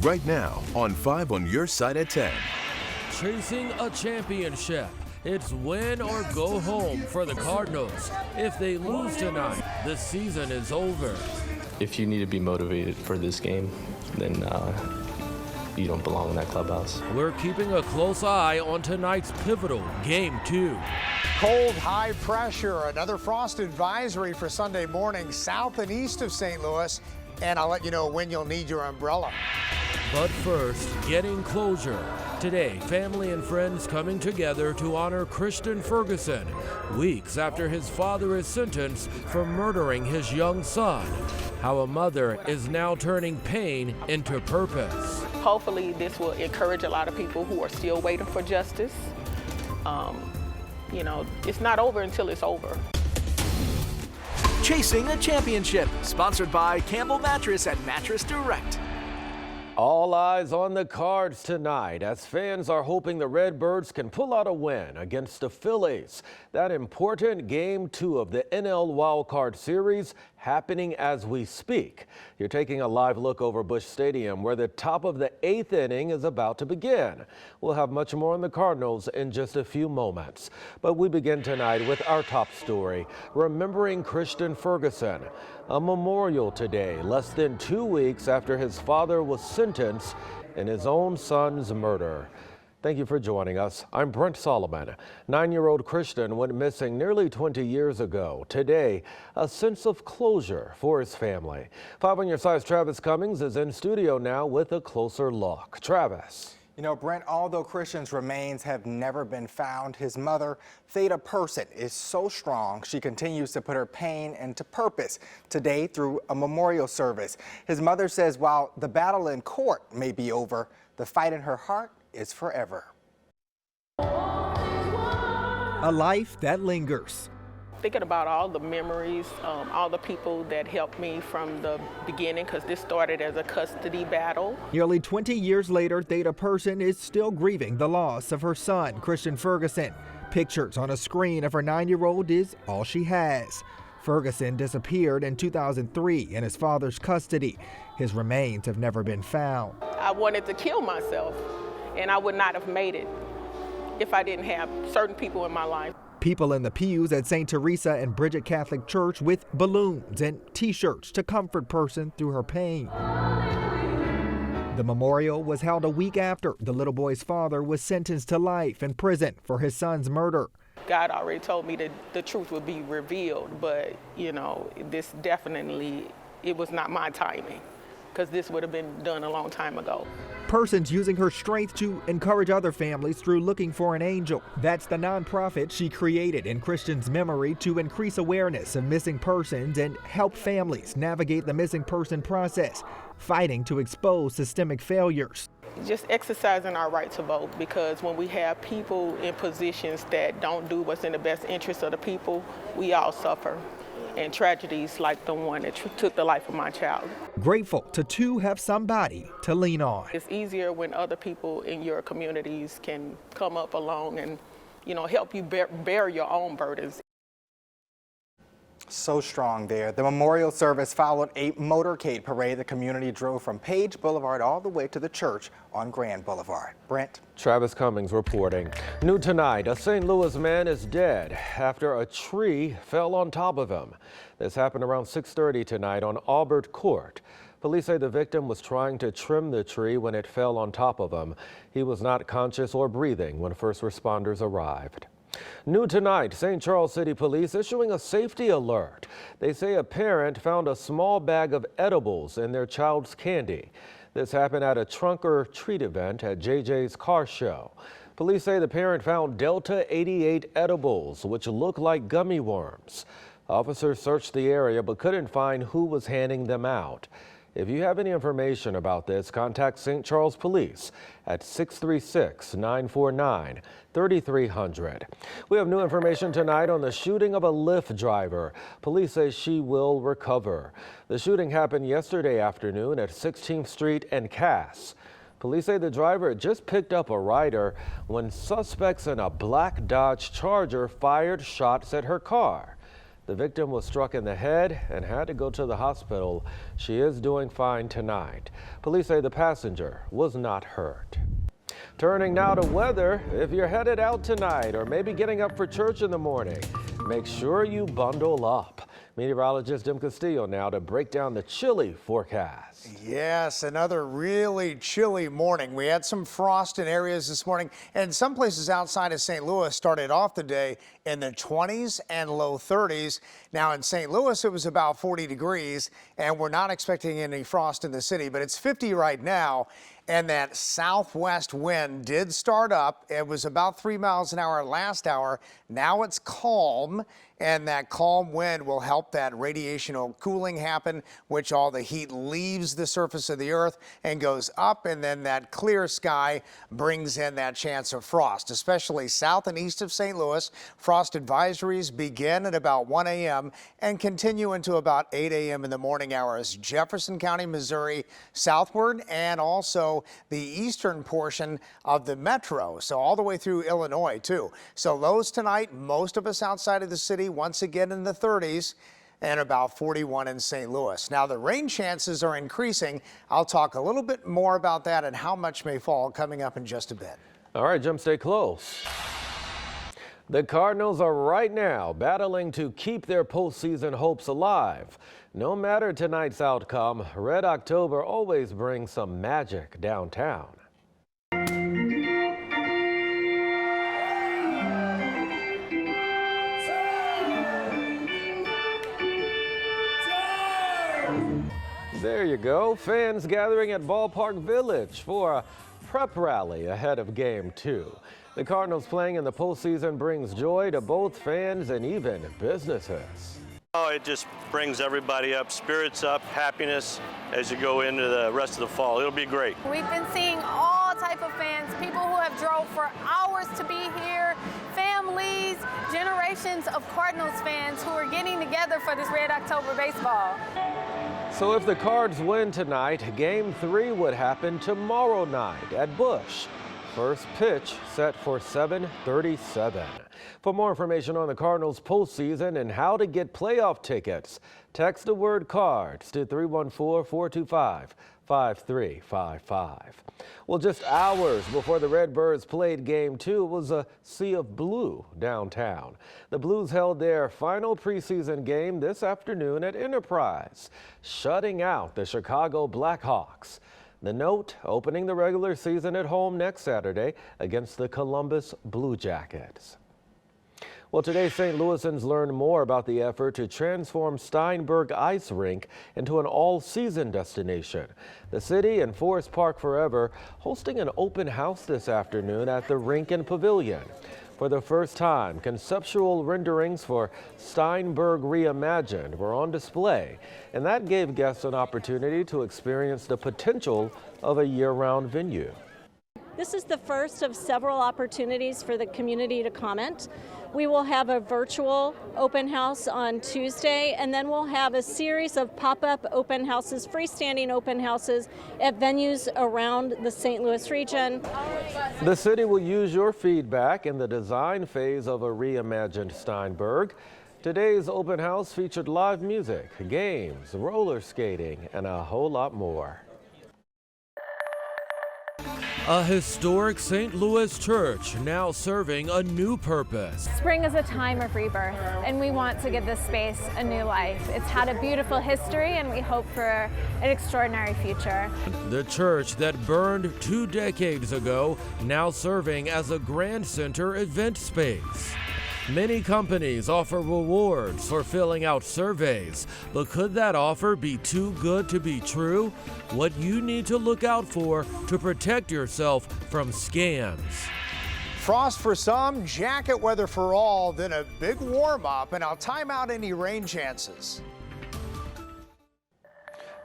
right now on 5 on your side at 10. Chasing a championship. It's win or go home for the Cardinals. If they lose tonight, the season is over. If you need to be motivated for this game, then you don't belong in that clubhouse. We're keeping a close eye on tonight's pivotal Game 2. Cold, high pressure, another frost advisory for Sunday morning south and east of St. Louis. And I'll let you know when you'll need your umbrella. But first, getting closure. Today, family and friends coming together to honor Christian Ferguson, weeks after his father is sentenced for murdering his young son. How a mother is now turning pain into purpose. Hopefully this will encourage a lot of people who are still waiting for justice. It's not over until it's over. Chasing a Championship, sponsored by Campbell Mattress and Mattress Direct. All eyes on the Cards tonight as fans are hoping the Redbirds can pull out a win against the Phillies. That important Game 2 of the NL Wildcard Series happening as we speak. You're taking a live look over Busch Stadium where the top of the 8th inning is about to begin. We'll have much more on the Cardinals in just a few moments. But we begin tonight with our top story, remembering Christian Ferguson. A memorial today, less than 2 weeks after his father was sentenced in his own son's murder. Thank you for joining us. I'm Brent Solomon. 9-year-old Christian went missing nearly 20 years ago. Today, a sense of closure for his family. 5 on your side's Travis Cummings is in studio now with a closer look. Travis. You know, Brent, although Christian's remains have never been found, his mother, Theda Person, is so strong she continues to put her pain into purpose today through a memorial service. His mother says while the battle in court may be over, the fight in her heart is forever. A life that lingers. Thinking about all the memories, all the people that helped me from the beginning, because this started as a custody battle. Nearly 20 years later, Theda Person is still grieving the loss of her son, Christian Ferguson. Pictures on a screen of her 9-year-old is all she has. Ferguson disappeared in 2003 in his father's custody. His remains have never been found. I wanted to kill myself, and I would not have made it if I didn't have certain people in my life. People in the pews at St. Teresa and Bridget Catholic Church with balloons and T-shirts to comfort Person through her pain. The memorial was held a week after the little boy's father was sentenced to life in prison for his son's murder. God already told me that the truth would be revealed, but, this definitely, it was not my timing, because this would have been done a long time ago. Person's using her strength to encourage other families through Looking for an Angel. That's the nonprofit she created in Christian's memory to increase awareness of missing persons and help families navigate the missing person process, fighting to expose systemic failures. Just exercising our right to vote, because when we have people in positions that don't do what's in the best interest of the people, we all suffer. And tragedies like the one that took the life of my child. Grateful to have somebody to lean on. It's easier when other people in your communities can come up along and, help you bear your own burdens. So strong there. The memorial service followed a motorcade parade the community drove from Page Boulevard all the way to the church on Grand Boulevard. Brent. Travis Cummings reporting. New tonight, a St. Louis man is dead after a tree fell on top of him. This happened around 6:30 tonight on Aubert Court. Police say the victim was trying to trim the tree when it fell on top of him. He was not conscious or breathing when first responders arrived. New tonight, St. Charles City Police issuing a safety alert. They say a parent found a small bag of edibles in their child's candy. This happened at a trunk or treat event at JJ's Car Show. Police say the parent found Delta 88 edibles, which look like gummy worms. Officers searched the area but couldn't find who was handing them out. If you have any information about this, contact St. Charles Police at 636-949-3300. We have new information tonight on the shooting of a Lyft driver. Police say she will recover. The shooting happened yesterday afternoon at 16th Street and Cass. Police say the driver just picked up a rider when suspects in a black Dodge Charger fired shots at her car. The victim was struck in the head and had to go to the hospital. She is doing fine tonight. Police say the passenger was not hurt. Turning now to weather, if you're headed out tonight or maybe getting up for church in the morning, make sure you bundle up. Meteorologist Jim Castillo now to break down the chilly forecast. Yes, another really chilly morning. We had some frost in areas this morning, and some places outside of St. Louis started off the day in the 20s and low 30s. Now in St. Louis, it was about 40 degrees, and we're not expecting any frost in the city, but it's 50 right now. And that southwest wind did start up. It was about 3 miles an hour last hour. Now it's calm, and that calm wind will help that radiational cooling happen, which all the heat leaves the surface of the earth and goes up, and then that clear sky brings in that chance of frost, especially south and east of St. Louis. Frost advisories begin at about 1 a.m. and continue into about 8 a.m. in the morning hours. Jefferson County, Missouri, southward, and also the eastern portion of the metro, so all the way through Illinois too. So lows tonight, most of us outside of the city once again in the 30s and about 41 in St. Louis. Now the rain chances are increasing. I'll talk a little bit more about that and how much may fall coming up in just a bit. All right, Jim, stay close. The Cardinals are right now battling to keep their postseason hopes alive. No matter tonight's outcome, Red October always brings some magic downtown. There you go. Fans gathering at Ballpark Village for a prep rally ahead of Game 2. The Cardinals playing in the postseason brings joy to both fans and even businesses. Oh, it just brings everybody up, spirits up, happiness as you go into the rest of the fall. It'll be great. We've been seeing all type of fans, people who have drove for hours to be here, families, generations of Cardinals fans who are getting together for this Red October baseball. So if the Cards win tonight, Game 3 would happen tomorrow night at Busch. First pitch set for 7:37. For more information on the Cardinals postseason and how to get playoff tickets, text the word CARDS to 314-425-5355. Well, just hours before the Redbirds played Game 2, it was a sea of blue downtown. The Blues held their final preseason game this afternoon at Enterprise, shutting out the Chicago Blackhawks. The note, opening the regular season at home next Saturday against the Columbus Blue Jackets. Well, today St. Louisans learned more about the effort to transform Steinberg Ice Rink into an all-season destination. The city and Forest Park Forever hosting an open house this afternoon at the rink and pavilion. For the first time, conceptual renderings for Steinberg Reimagined were on display, and that gave guests an opportunity to experience the potential of a year-round venue. This is the first of several opportunities for the community to comment. We will have a virtual open house on Tuesday, and then we'll have a series of pop-up open houses, freestanding open houses at venues around the St. Louis region. The city will use your feedback in the design phase of a reimagined Steinberg. Today's open house featured live music, games, roller skating, and a whole lot more. A historic St. Louis church now serving a new purpose. Spring is a time of rebirth, and we want to give this space a new life. It's had a beautiful history, and we hope for an extraordinary future. The church that burned 2 decades ago, now serving as a Grand Center event space. Many companies offer rewards for filling out surveys, but could that offer be too good to be true? What you need to look out for to protect yourself from scams. Frost for some, jacket weather for all, then a big warm up, and I'll time out any rain chances.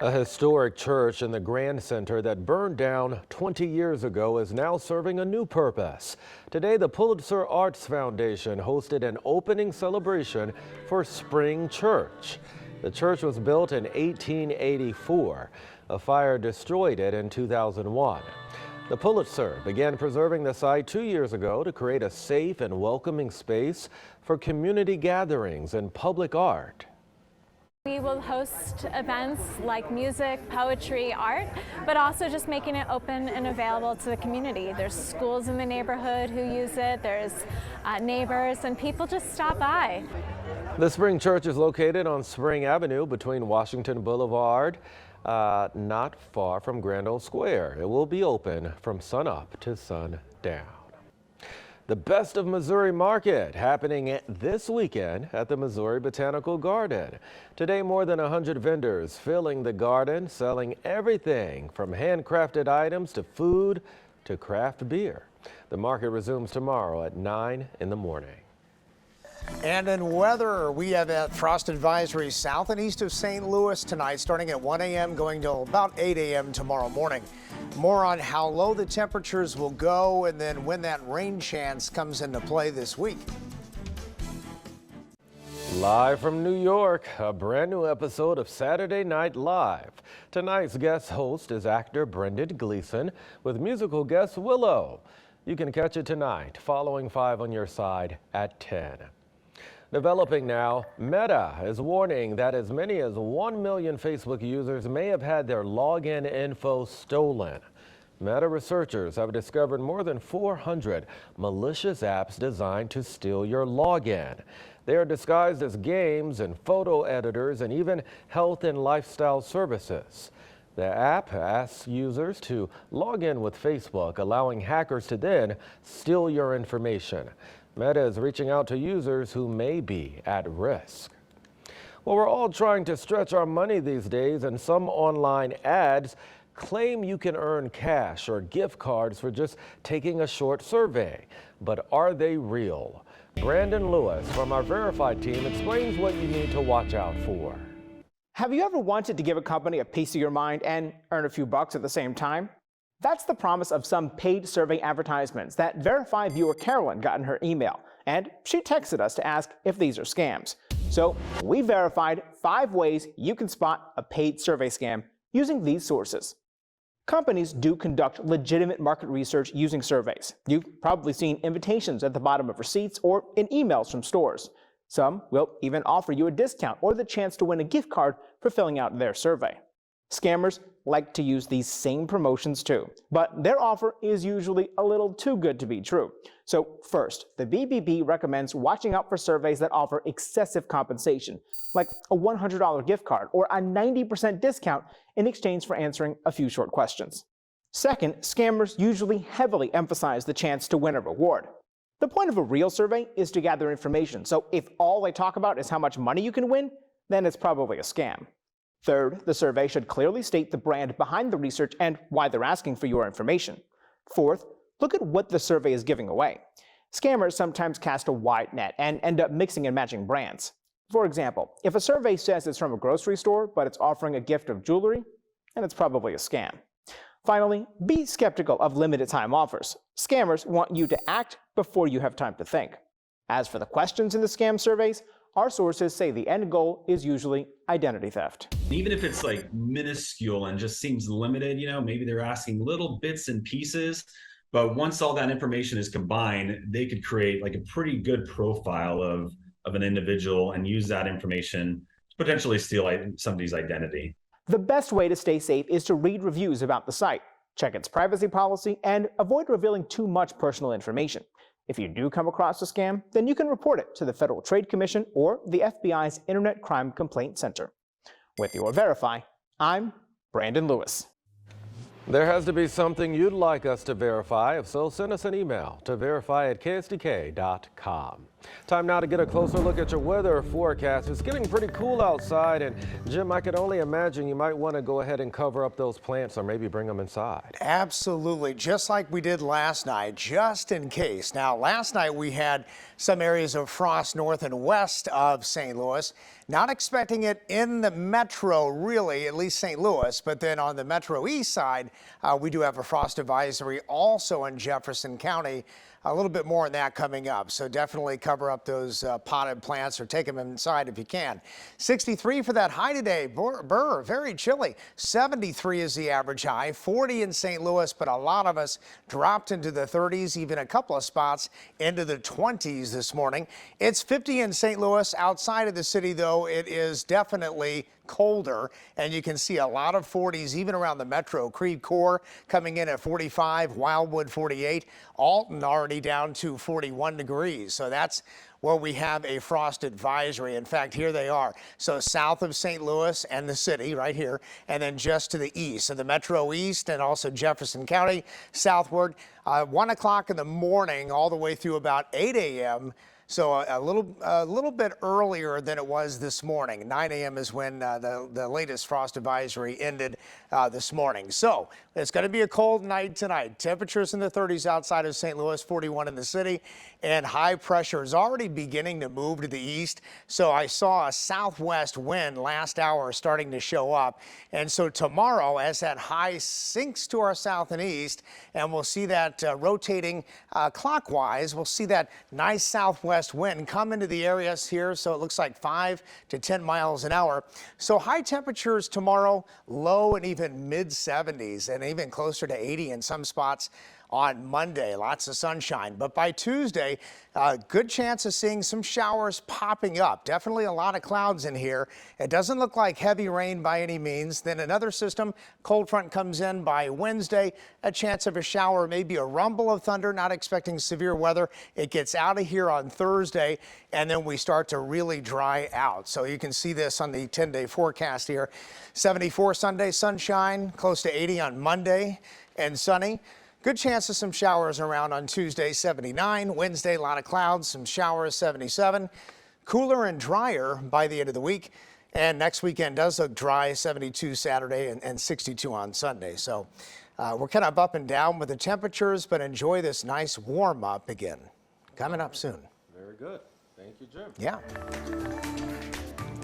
A historic church in the Grand Center that burned down 20 years ago is now serving a new purpose. Today, the Pulitzer Arts Foundation hosted an opening celebration for Spring Church. The church was built in 1884. A fire destroyed it in 2001. The Pulitzer began preserving the site 2 years ago to create a safe and welcoming space for community gatherings and public art. We will host events like music, poetry, art, but also just making it open and available to the community. There's schools in the neighborhood who use it, there's neighbors, and people just stop by. The Spring Church is located on Spring Avenue between Washington Boulevard, not far from Grand Ole Square. It will be open from sunup to sundown. The Best of Missouri Market happening this weekend at the Missouri Botanical Garden. Today, more than 100 vendors filling the garden, selling everything from handcrafted items to food to craft beer. The market resumes tomorrow at 9 in the morning. And in weather, we have that frost advisory south and east of St. Louis tonight, starting at 1 a.m. going till about 8 a.m. tomorrow morning. More on how low the temperatures will go and then when that rain chance comes into play this week. Live from New York, a brand new episode of Saturday Night Live. Tonight's guest host is actor Brendan Gleeson with musical guest Willow. You can catch it tonight, following 5 on your side at 10. Developing now, Meta is warning that as many as 1 million Facebook users may have had their login info stolen. Meta researchers have discovered more than 400 malicious apps designed to steal your login. They are disguised as games and photo editors and even health and lifestyle services. The app asks users to log in with Facebook, allowing hackers to then steal your information. Meta is reaching out to users who may be at risk. Well, we're all trying to stretch our money these days, and some online ads claim you can earn cash or gift cards for just taking a short survey. But are they real? Brandon Lewis from our Verified team explains what you need to watch out for. Have you ever wanted to give a company a piece of your mind and earn a few bucks at the same time? That's the promise of some paid survey advertisements that Verified viewer Carolyn got in her email, and she texted us to ask if these are scams. So we verified 5 ways you can spot a paid survey scam using these sources. Companies do conduct legitimate market research using surveys. You've probably seen invitations at the bottom of receipts or in emails from stores. Some will even offer you a discount or the chance to win a gift card for filling out their survey. Scammers like to use these same promotions too, but their offer is usually a little too good to be true. So first, the BBB recommends watching out for surveys that offer excessive compensation, like a $100 gift card or a 90% discount in exchange for answering a few short questions. Second, scammers usually heavily emphasize the chance to win a reward. The point of a real survey is to gather information, so if all they talk about is how much money you can win, then it's probably a scam. Third, the survey should clearly state the brand behind the research and why they're asking for your information. Fourth, look at what the survey is giving away. Scammers sometimes cast a wide net and end up mixing and matching brands. For example, if a survey says it's from a grocery store, but it's offering a gift of jewelry, then it's probably a scam. Finally, be skeptical of limited time offers. Scammers want you to act before you have time to think. As for the questions in the scam surveys, our sources say the end goal is usually identity theft. Even if it's like minuscule and just seems limited, maybe they're asking little bits and pieces, but once all that information is combined, they could create like a pretty good profile of an individual and use that information to potentially steal somebody's identity. The best way to stay safe is to read reviews about the site, check its privacy policy, and avoid revealing too much personal information. If you do come across a scam, then you can report it to the Federal Trade Commission or the FBI's Internet Crime Complaint Center. With your Verify, I'm Brandon Lewis. There has to be something you'd like us to verify. If so, send us an email to verify@ksdk.com. Time now to get a closer look at your weather forecast. It's getting pretty cool outside, and Jim, I could only imagine you might want to go ahead and cover up those plants or maybe bring them inside. Absolutely, just like we did last night, just in case. Now, last night we had some areas of frost north and west of St. Louis. Not expecting it in the metro, really, at least St. Louis, but then on the metro east side, we do have a frost advisory also in Jefferson County. A little bit more on that coming up, so definitely cover cover up those potted plants or take them inside if you can. 63 for that high today. Burr, very chilly. 73 is the average high. 40 in St. Louis, but a lot of us dropped into the 30s, even a couple of spots into the 20s this morning. It's 50 in St. Louis. Outside of the city, though, it is definitely colder, and you can see a lot of 40s even around the metro. Creve Coeur coming in at 45, Wildwood 48, Alton already down to 41 degrees. So that's where we have a frost advisory. In fact, here they are. So south of St. Louis and the city right here, and then just to the east. So the metro east and also Jefferson County southward, 1 o'clock in the morning all the way through about 8 a.m. So a little bit earlier than it was this morning. 9 a.m. is when the latest frost advisory ended this morning. So it's going to be a cold night tonight. Temperatures in the 30s outside of St. Louis, 41 in the city, and high pressure is already beginning to move to the east. So I saw a southwest wind last hour starting to show up. And so tomorrow, as that high sinks to our south and east, and we'll see that rotating clockwise, we'll see that nice southwest wind come into the areas here. So it looks like 5 to 10 miles an hour. So high temperatures tomorrow, low and even mid 70s and even closer to 80 in some spots on Monday. Lots of sunshine. But by Tuesday, good chance of seeing some showers popping up. Definitely a lot of clouds in here. It doesn't look like heavy rain by any means. Then another system, cold front comes in by Wednesday. A chance of a shower, maybe a rumble of thunder. Not expecting severe weather. It gets out of here on Thursday, and then we start to really dry out. So you can see this on the 10-day forecast here. 74 Sunday, sunshine, close to 80 on Monday, and sunny. Good chance of some showers around on Tuesday, 79. Wednesday, a lot of clouds, some showers, 77. Cooler and drier by the end of the week. And next weekend does look dry, 72 Saturday and 62 on Sunday. So we're kind of up and down with the temperatures, but enjoy this nice warm up again. Coming up soon. Very good. Thank you, Jim. Yeah.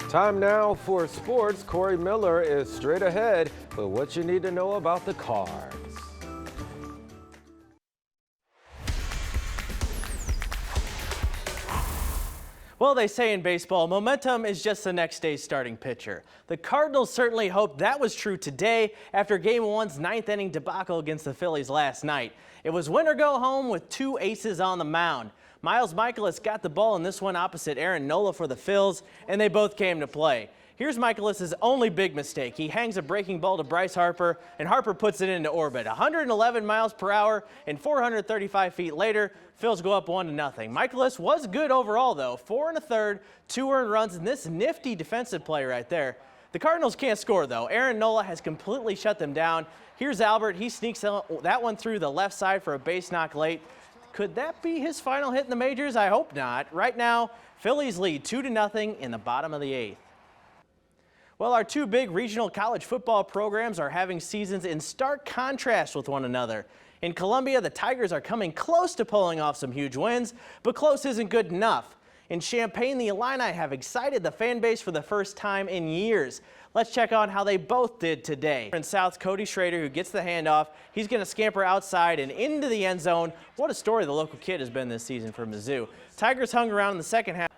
Time now for sports. Corey Miller is straight ahead with what you need to know about the Cards. Well, they say in baseball, momentum is just the next day's starting pitcher. The Cardinals certainly hoped that was true today after Game 1's ninth inning debacle against the Phillies last night. It was win or go home with two aces on the mound. Miles Michaelis got the ball in this one opposite Aaron Nola for the Phils, and they both came to play. Here's Michaelis' only big mistake. He hangs a breaking ball to Bryce Harper, and Harper puts it into orbit. 111 miles per hour and 435 feet later, Phils go up 1-0. Michaelis was good overall, though. 4 1/3, 2 earned runs, and this nifty defensive play right there. The Cardinals can't score, though. Aaron Nola has completely shut them down. Here's Albert. He sneaks that one through the left side for a base knock late. Could that be his final hit in the majors? I hope not. Right now, Phillies lead 2-0 in the bottom of the 8th. Well, our two big regional college football programs are having seasons in stark contrast with one another. In Columbia, the Tigers are coming close to pulling off some huge wins, but close isn't good enough. In Champaign, the Illini have excited the fan base for the first time in years. Let's check on how they both did today. In South, Cody Schrader, who gets the handoff, he's going to scamper outside and into the end zone. What a story the local kid has been this season for Mizzou. Tigers hung around in the second half.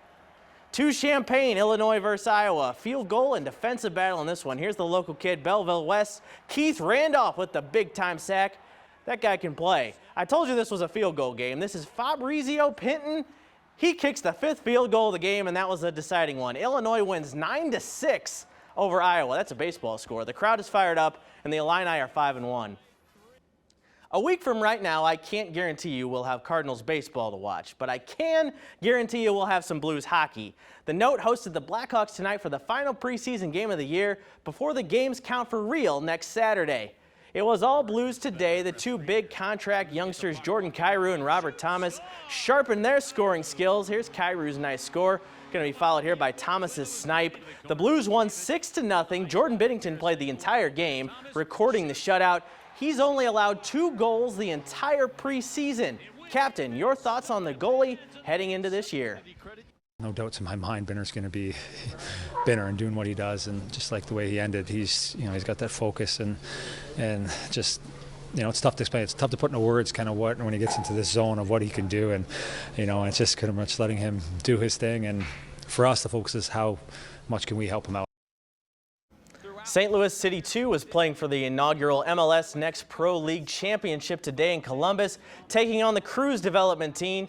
To Champaign, Illinois versus Iowa. Field goal and defensive battle in this one. Here's the local kid, Belleville West. Keith Randolph with the big-time sack. That guy can play. I told you this was a field goal game. This is Fabrizio Pinton. He kicks the 5th field goal of the game, and that was a deciding one. Illinois wins 9-6 over Iowa. That's a baseball score. The crowd is fired up, and the Illini are 5-1. A week from right now, I can't guarantee you we'll have Cardinals baseball to watch, but I can guarantee you we'll have some Blues hockey. The Note hosted the Blackhawks tonight for the final preseason game of the year before the games count for real next Saturday. It was all Blues today. The two big contract youngsters, Jordan Kyrou and Robert Thomas, sharpened their scoring skills. Here's Kyrou's nice score. Going to be followed here by Thomas's snipe. The Blues won 6-0. Jordan Binnington played the entire game, recording the shutout. He's only allowed 2 goals the entire preseason. Captain, your thoughts on the goalie heading into this year? No doubts in my mind, Binner's going to be Binner and doing what he does, and just like the way he ended, he's got that focus and just it's tough to explain. It's tough to put into words kind of what when he gets into this zone of what he can do, and it's just kind of much letting him do his thing. And for us, the focus is how much can we help him out. St. Louis City 2 was playing for the inaugural MLS Next Pro League Championship today in Columbus, taking on the Cruz development team.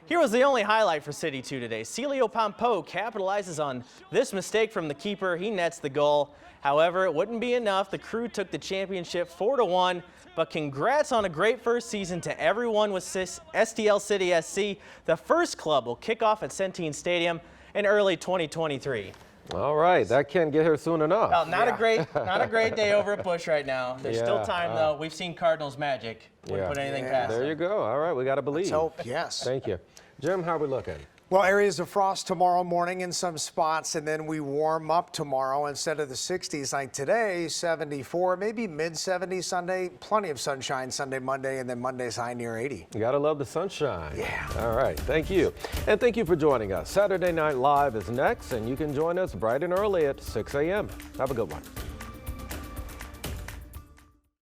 Here was the only highlight for City 2 today. Celio Pompo capitalizes on this mistake from the keeper. He nets the goal. However, it wouldn't be enough. The Crew took the championship 4-1, but congrats on a great first season to everyone with STL City SC. The first club will kick off at Centene Stadium in early 2023. All right, that can't get here soon enough. Well, not a great day over at Busch right now. There's still time though. We've seen Cardinals magic. Wouldn't put anything past There them. you go. All right, we got to believe. Let's hope, yes. Thank you. Jim, how are we looking? Well, areas of frost tomorrow morning in some spots, and then we warm up tomorrow instead of the 60s like today, 74, maybe mid-70s Sunday. Plenty of sunshine Sunday, Monday, and then Monday's high near 80. You got to love the sunshine. Yeah. All right, thank you. And thank you for joining us. Saturday Night Live is next, and you can join us bright and early at 6 a.m. Have a good one.